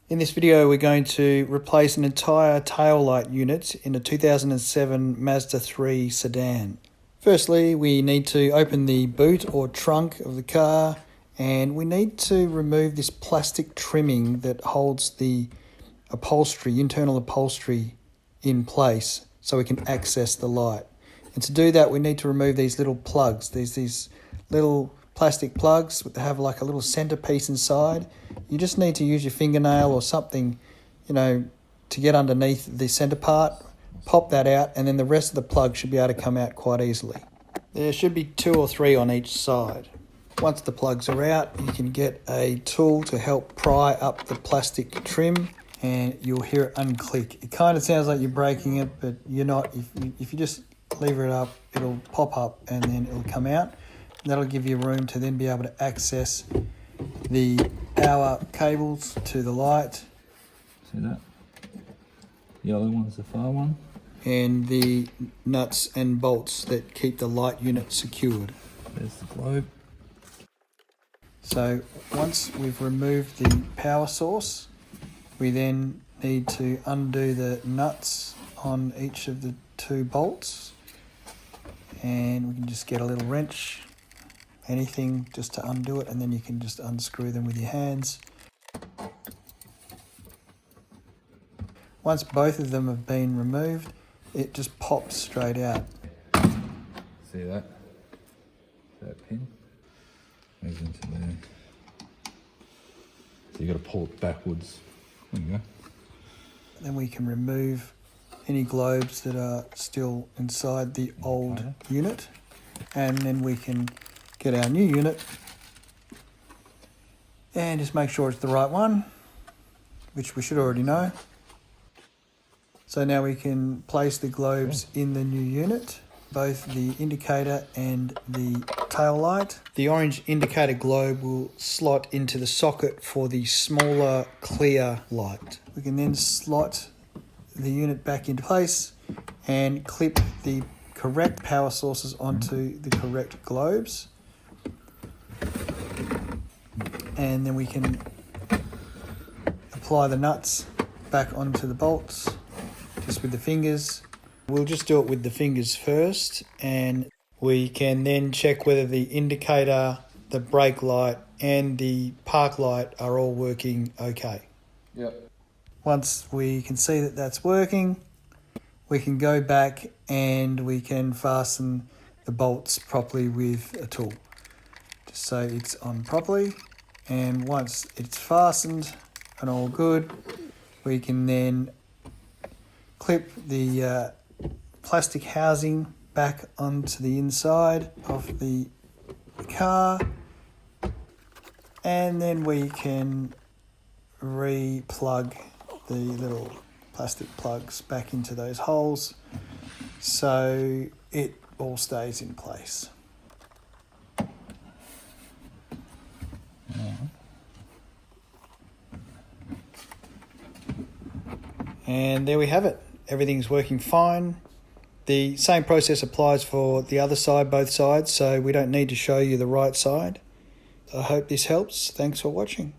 In this video we're going to replace an entire tail light unit in a 2007 Mazda 3 sedan. Firstly, we need to open the boot or trunk of the car, and we need to remove this plastic trimming that holds the upholstery, internal upholstery, in place so we can access the light. And to do that we need to remove these little plugs. There's these little plastic plugs that have like a little centerpiece inside. You just need to use your fingernail or something, to get underneath the center part, pop that out, and then the rest of the plug should be able to come out quite easily. There should be 2 or 3 on each side. Once the plugs are out, you can get a tool to help pry up the plastic trim, and you'll hear it unclick. It kind of sounds like you're breaking it, but you're not. If you just lever it up, it'll pop up and then it'll come out. That'll give you room to then be able to access the power cables to the light. See that? The yellow one's the far one. And the nuts and bolts that keep the light unit secured. There's the globe. So once we've removed the power source, we then need to undo the nuts on each of the 2 bolts. And we can just get a little wrench, anything just to undo it, and then you can just unscrew them with your hands. Once both of them have been removed, it just pops straight out. See that? That pin goes into there. So you got to pull it backwards. There you go. Then we can remove any globes that are still inside the old unit, and then we can get our new unit and just make sure it's the right one, which we should already know. So now we can place the globes in the new unit, both the indicator and the tail light. The orange indicator globe will slot into the socket for the smaller clear light. We can then slot the unit back into place and clip the correct power sources onto the correct globes. And then we can apply the nuts back onto the bolts just with the fingers. We'll just do it with the fingers first, and we can then check whether the indicator, the brake light and the park light are all working okay. Yep. Once we can see that that's working, we can go back and we can fasten the bolts properly with a tool, just so it's on properly. And once it's fastened and all good, we can then clip the plastic housing back onto the inside of the car, and then we can re-plug the little plastic plugs back into those holes so it all stays in place. And there we have it. Everything's working fine. The same process applies for the other side, both sides, so we don't need to show you the right side. I hope this helps. Thanks for watching.